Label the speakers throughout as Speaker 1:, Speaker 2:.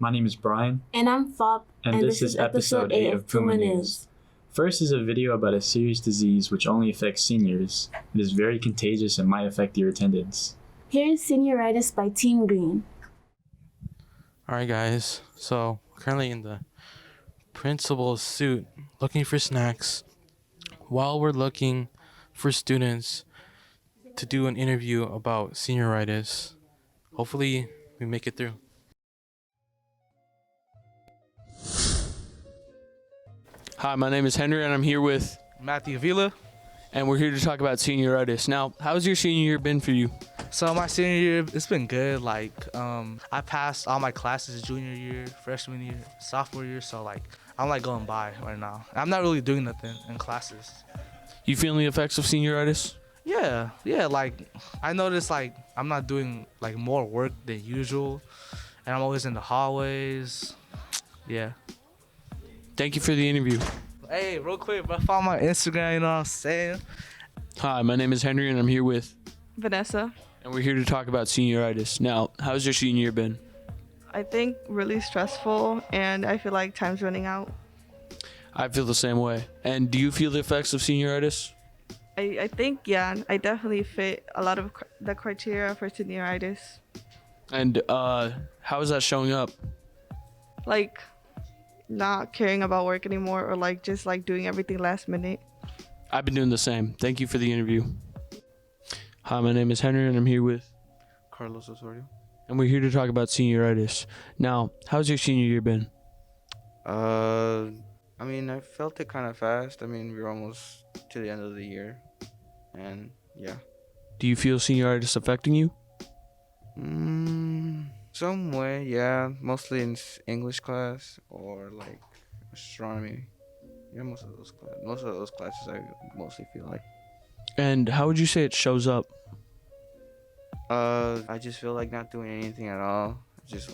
Speaker 1: My name is Brian.
Speaker 2: And I'm Fob.
Speaker 1: And this is episode 8 of Puma News. First is a video about a serious disease which only affects seniors. It is very contagious and might affect your attendance.
Speaker 2: Here is Senioritis by Team Green.
Speaker 3: Alright guys, so currently in the principal's suit looking for snacks while we're looking for students to do an interview about senioritis. Hopefully we make it through.
Speaker 4: Hi, my name is Henry and I'm here with
Speaker 5: Matthew Avila.
Speaker 4: and we're here to talk about senioritis. Now, how's your senior year been for you?
Speaker 5: So my senior year, it's been good. I passed all my classes junior year, freshman year, sophomore year. So I'm going by right now. I'm not really doing nothing in classes.
Speaker 4: You feeling the effects of senioritis?
Speaker 5: Yeah. I noticed I'm not doing more work than usual, and I'm always in the hallways. Yeah.
Speaker 4: Thank you for the interview.
Speaker 5: Hey, real quick, bro, follow my Instagram. You know what I'm saying?
Speaker 4: Hi, my name is Henry and I'm here with
Speaker 6: Vanessa.
Speaker 4: and we're here to talk about senioritis. Now, how's your senior year been?
Speaker 6: I think really stressful, and I feel like time's running out.
Speaker 4: I feel the same way. And do you feel the effects of senioritis?
Speaker 6: I think, yeah, I definitely fit a lot of the criteria for senioritis.
Speaker 4: And how is that showing up?
Speaker 6: Like, not caring about work anymore, or just doing everything last minute.
Speaker 4: I've been doing the same. Thank you for the interview. Hi, my name is Henry and I'm here with
Speaker 3: Carlos Osorio.
Speaker 4: and we're here to talk about senioritis. Now, how's your senior year been?
Speaker 7: I felt it kind of fast. We were almost to the end of the year. And yeah.
Speaker 4: Do you feel senioritis affecting you?
Speaker 7: Some way, yeah. Mostly in English class or astronomy. Yeah, most of those classes I mostly feel like.
Speaker 4: And how would you say it shows up?
Speaker 7: I just feel like not doing anything at all. Just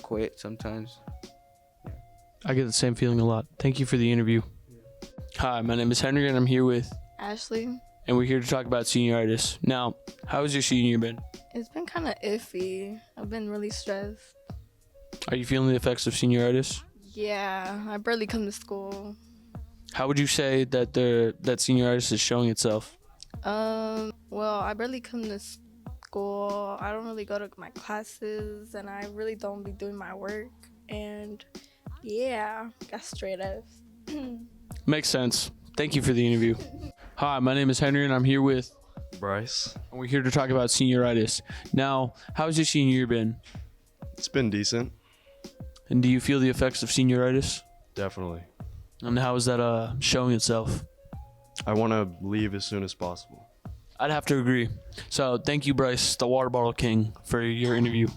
Speaker 7: quit sometimes.
Speaker 4: I get the same feeling a lot. Thank you for the interview. Hi, my name is Henry and I'm here with
Speaker 8: Ashley.
Speaker 4: and we're here to talk about senioritis. Now, how has your senior year been?
Speaker 8: It's been kind of iffy. I've been really stressed.
Speaker 4: Are you feeling the effects of senioritis?
Speaker 8: Yeah, I barely come to school.
Speaker 4: How would you say that that senioritis is showing itself?
Speaker 8: Well, I barely come to school. I don't really go to my classes, and I really don't be doing my work. And yeah, got straight F's.
Speaker 4: Makes sense. Thank you for the interview. Hi, my name is Henry and I'm here with
Speaker 9: Bryce.
Speaker 4: and we're here to talk about senioritis. Now, how's your senior year been?
Speaker 9: It's been decent.
Speaker 4: And do you feel the effects of senioritis?
Speaker 9: Definitely.
Speaker 4: And how is that showing itself?
Speaker 9: I want to leave as soon as possible.
Speaker 4: I'd have to agree. So thank you, Bryce, the water bottle king, for your interview.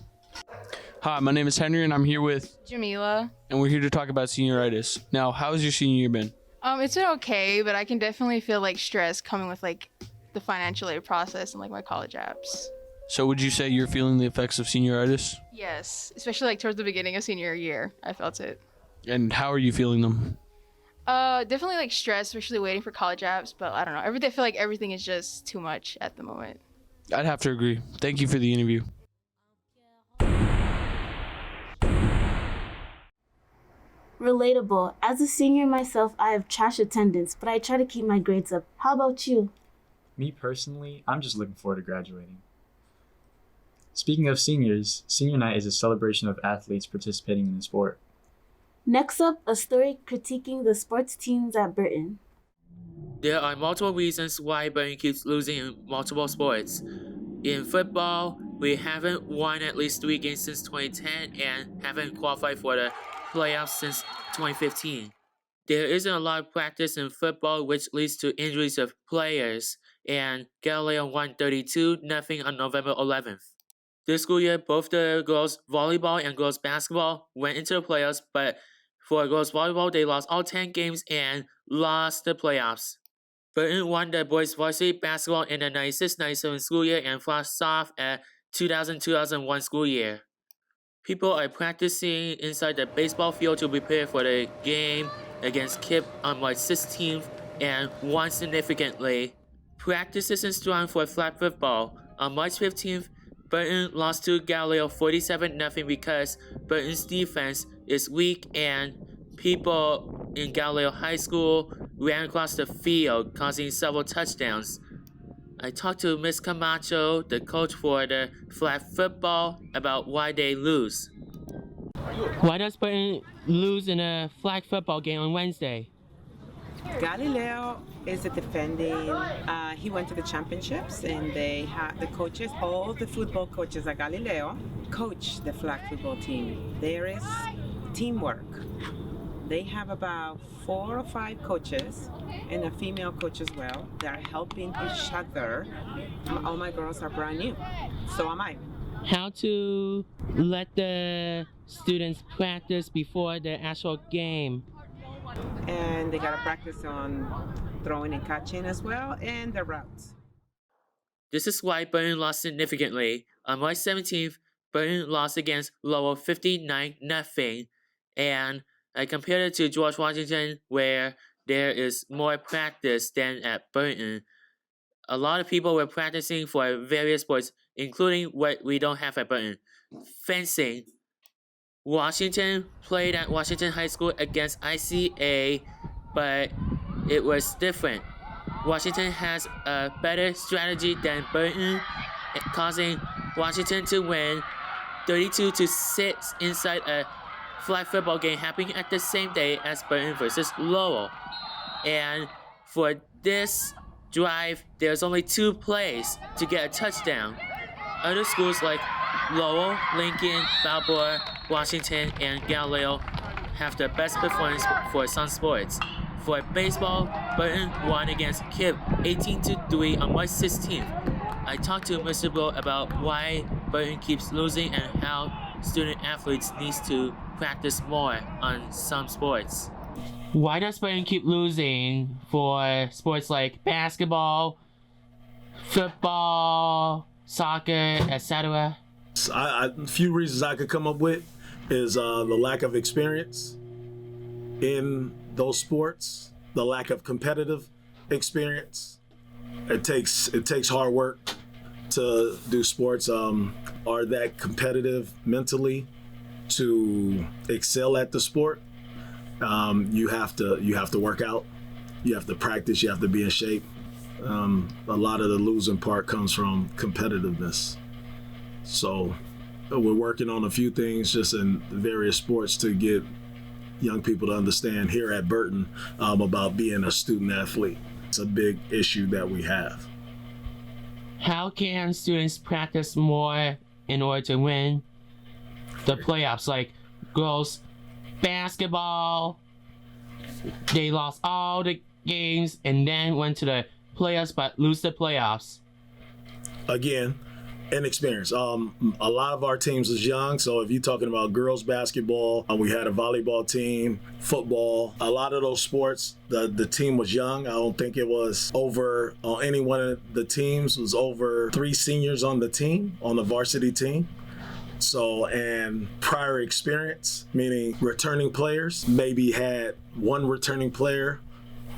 Speaker 4: Hi, my name is Henry and I'm here with
Speaker 10: Jamila.
Speaker 4: and we're here to talk about senioritis. Now, how has your senior year been?
Speaker 10: It's been okay, but I can definitely feel stress coming with the financial aid process and my college apps.
Speaker 4: So would you say you're feeling the effects of senioritis?
Speaker 10: Yes, especially towards the beginning of senior year, I felt it.
Speaker 4: And how are you feeling them?
Speaker 10: Definitely stress, especially waiting for college apps, but I don't know. I feel like everything is just too much at the moment.
Speaker 4: I'd have to agree. Thank you for the interview.
Speaker 2: Relatable. As a senior myself, I have trash attendance, but I try to keep my grades up. How about you?
Speaker 1: Me personally, I'm just looking forward to graduating. Speaking of seniors, senior night is a celebration of athletes participating in the sport.
Speaker 2: Next up, a story critiquing the sports teams at Burton.
Speaker 11: There are multiple reasons why Burton keeps losing in multiple sports. In football, we haven't won at least 3 games since 2010 and haven't qualified for the playoffs since 2015. There isn't a lot of practice in football, which leads to injuries of players, and Galileo won 32-0 on November 11th. This school year, both the girls volleyball and girls basketball went into the playoffs, but for girls volleyball, they lost all 10 games and lost the playoffs. Burton won the boys varsity basketball in the 96-97 school year and flashed off at 2000-2001 school year. People are practicing inside the baseball field to prepare for the game against Kip on March 16th and won significantly. Practice isn't strong for flag football. On March 15th, Burton lost to Galileo 47-0 because Burton's defense is weak and people in Galileo High School ran across the field, causing several touchdowns. I talked to Miss Camacho, the coach for the flag football, about why they lose.
Speaker 12: Why does Burton lose in a flag football game on Wednesday?
Speaker 13: Galileo is a defending. He went to the championships, and they had the coaches. All the football coaches at Galileo coach the flag football team. There is teamwork. They have about 4 or 5 coaches and a female coach as well. They're helping each other. All my girls are brand new. So am I.
Speaker 12: How to let the students practice before the actual game?
Speaker 13: And they gotta practice on throwing and catching as well, and the routes.
Speaker 11: This is why Burton lost significantly. On March 17th, Burton lost against Lowell 59-0, and I compared it to George Washington, where there is more practice than at Burton. A lot of people were practicing for various sports, including what we don't have at Burton. Fencing. Washington played at Washington High School against ICA, but it was different. Washington has a better strategy than Burton, causing Washington to win 32-6 inside a flag football game happening at the same day as Burton versus Lowell. And for this drive, there's only 2 plays to get a touchdown. Other schools like Lowell, Lincoln, Balboa, Washington, and Galileo have the best performance for some sports. For baseball, Burton won against KIPP 18-3 on March 16th. I talked to Mr. Blow about why Burton keeps losing and how student athletes need to practice more on some sports.
Speaker 12: Why does Burton keep losing for sports like basketball, football, soccer, etc.?
Speaker 14: A few reasons I could come up with is the lack of experience in those sports, the lack of competitive experience. It takes hard work to do sports. Are that competitive mentally to excel at the sport? You have to work out, you have to practice, you have to be in shape. A lot of the losing part comes from competitiveness. So we're working on a few things just in various sports to get young people to understand here at Burton about being a student athlete. It's a big issue that we have.
Speaker 12: How can students practice more in order to win the playoffs? Like girls basketball, they lost all the games and then went to the playoffs but lose the playoffs.
Speaker 14: Again, inexperience. A lot of our teams is young, so if you're talking about girls basketball, we had a volleyball team, football, a lot of those sports, the team was young. I don't think it was over, on any one of the teams, was over 3 seniors on the team, on the varsity team. So, and prior experience, meaning returning players, maybe had 1 returning player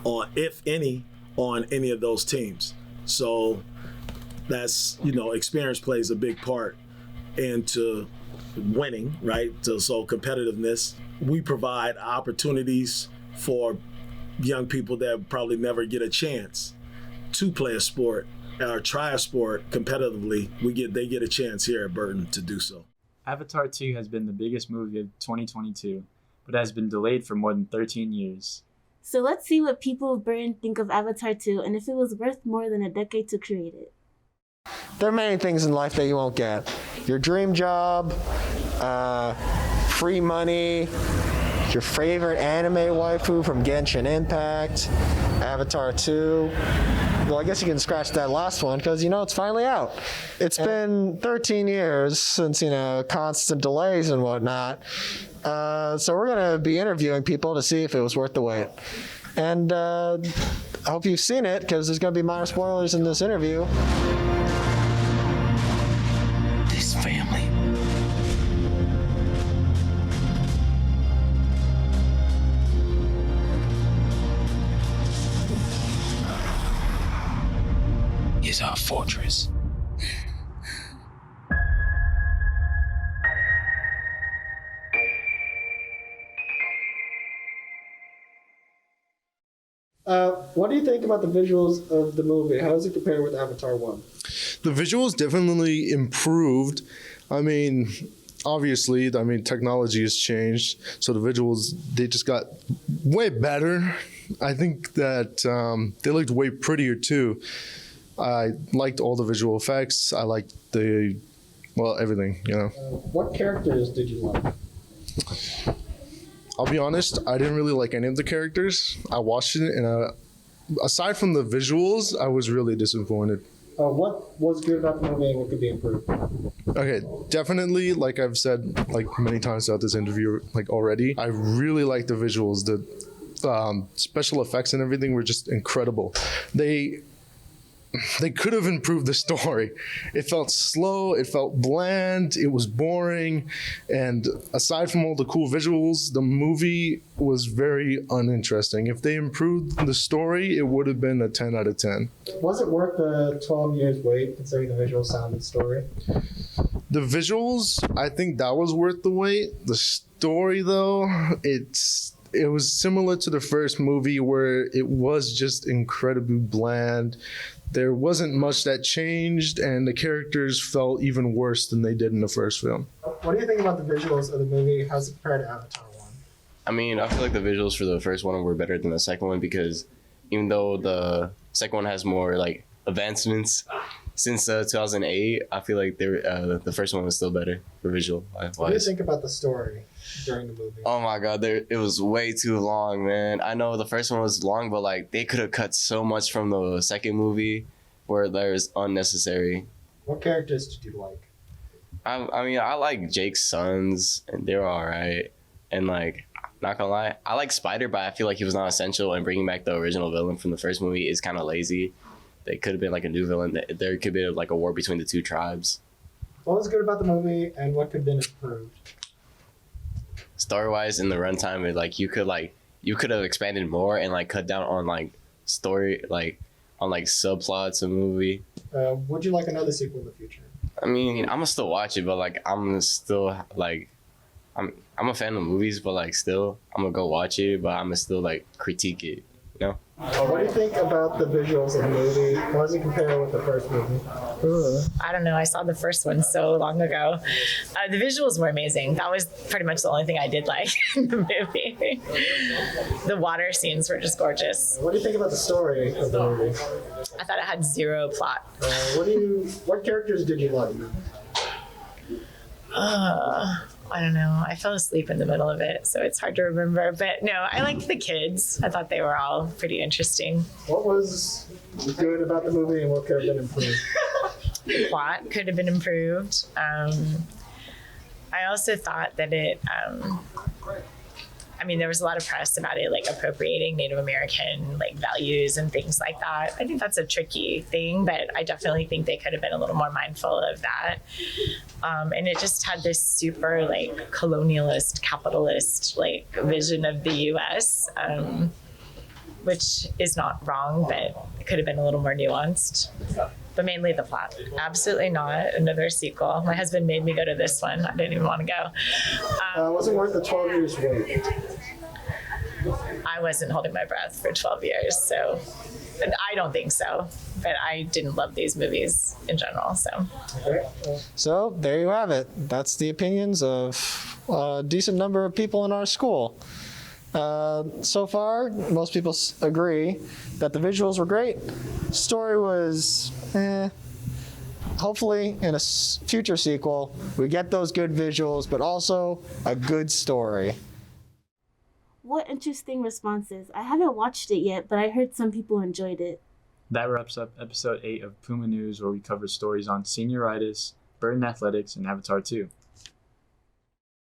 Speaker 14: on, if any, on any of those teams. So that's, experience plays a big part into winning, right? So competitiveness. We provide opportunities for young people that probably never get a chance to play a sport or try a sport competitively. They get a chance here at Burton to do so.
Speaker 1: Avatar 2 has been the biggest movie of 2022, but has been delayed for more than 13 years.
Speaker 2: So let's see what people of Burton think of Avatar 2 and if it was worth more than a decade to create it.
Speaker 15: There are many things in life that you won't get. Your dream job, free money, your favorite anime waifu from Genshin Impact, Avatar 2. Well, I guess you can scratch that last one because, it's finally out. It's been 13 years since, constant delays and whatnot. So we're going to be interviewing people to see if it was worth the wait. And I hope you've seen it because there's going to be minor spoilers in this interview.
Speaker 16: This family is our fortress.
Speaker 15: What do you think about the visuals of the movie? How does it compare with Avatar 1?
Speaker 17: The visuals definitely improved. I mean, obviously, technology has changed, so the visuals, they just got way better. I think that they looked way prettier too. I liked all the visual effects. I liked everything,
Speaker 15: What characters did you like?
Speaker 17: I'll be honest, I didn't really like any of the characters. I watched it, and aside from the visuals, I was really disappointed.
Speaker 15: What was good about the movie and what could be improved?
Speaker 17: Okay, definitely, like I've said many times throughout this interview already, I really like the visuals. The special effects and everything were just incredible. They could have improved the story. It felt slow, it felt bland, it was boring, and aside from all the cool visuals, the movie was very uninteresting. If they improved the story, it would have been a 10 out of 10.
Speaker 15: Was it worth the 12 years wait, considering the visual, sound, and story?
Speaker 17: The visuals, I think that was worth the wait. The story, though, it was similar to the first movie where it was just incredibly bland. There wasn't much that changed, and the characters felt even worse than they did in the first film.
Speaker 15: What do you think about the visuals of the movie? How's it compared to Avatar 1?
Speaker 18: I mean, I feel like the visuals for the first one were better than the second one because even though the second one has more advancements since 2008, I feel like the first one was still better for visual wise.
Speaker 15: What do you think about the story during the movie?
Speaker 18: Oh my god, it was way too long, man. I know the first one was long, but they could have cut so much from the second movie where there's unnecessary.
Speaker 15: What characters did you like?
Speaker 18: I mean, I like Jake's sons, and they were all right. And not gonna lie, I like Spider, but I feel like he was not essential. And bringing back the original villain from the first movie is kind of lazy. They could have been a new villain. There could be a war between the two tribes.
Speaker 15: What was good about the movie, and what could have been improved?
Speaker 18: Story-wise, in the runtime, you could have expanded more and cut down on story, on subplots of movie.
Speaker 15: Would you like another sequel in the future?
Speaker 18: I mean, I'm gonna still watch it, but I'm still I'm a fan of movies, but still I'm gonna go watch it, but I'm gonna still critique it,
Speaker 15: What do you think about the visuals of the movie? How does it compare with the first movie?
Speaker 19: Ooh, I don't know. I saw the first one so long ago. The visuals were amazing. That was pretty much the only thing I did like in the movie. The water scenes were just gorgeous.
Speaker 15: What do you think about the story of the movie?
Speaker 19: I thought it had zero plot.
Speaker 15: What characters did you like?
Speaker 19: I don't know. I fell asleep in the middle of it, so it's hard to remember. But no, I liked the kids. I thought they were all pretty interesting.
Speaker 15: What was good about the movie and what could have been improved?
Speaker 19: The plot could have been improved. I also thought that there was a lot of press about it, appropriating Native American values and things like that. I think that's a tricky thing, but I definitely think they could have been a little more mindful of that. And it just had this super colonialist, capitalist vision of the U.S., which is not wrong, but it could have been a little more nuanced. But mainly the plot. Absolutely not another sequel. My husband made me go to this one. I didn't even want to go.
Speaker 15: Was it worth the 12 years wait?
Speaker 19: I wasn't holding my breath for 12 years, so I don't think so. But I didn't love these movies in general, so.
Speaker 15: So there you have it. That's the opinions of a decent number of people in our school. So far, most people agree that the visuals were great. Story was Hopefully, in a future sequel, we get those good visuals, but also a good story.
Speaker 2: What interesting responses. I haven't watched it yet, but I heard some people enjoyed it.
Speaker 1: That wraps up episode 8 of Puma News, where we cover stories on Senioritis, Burton Athletics, and Avatar 2.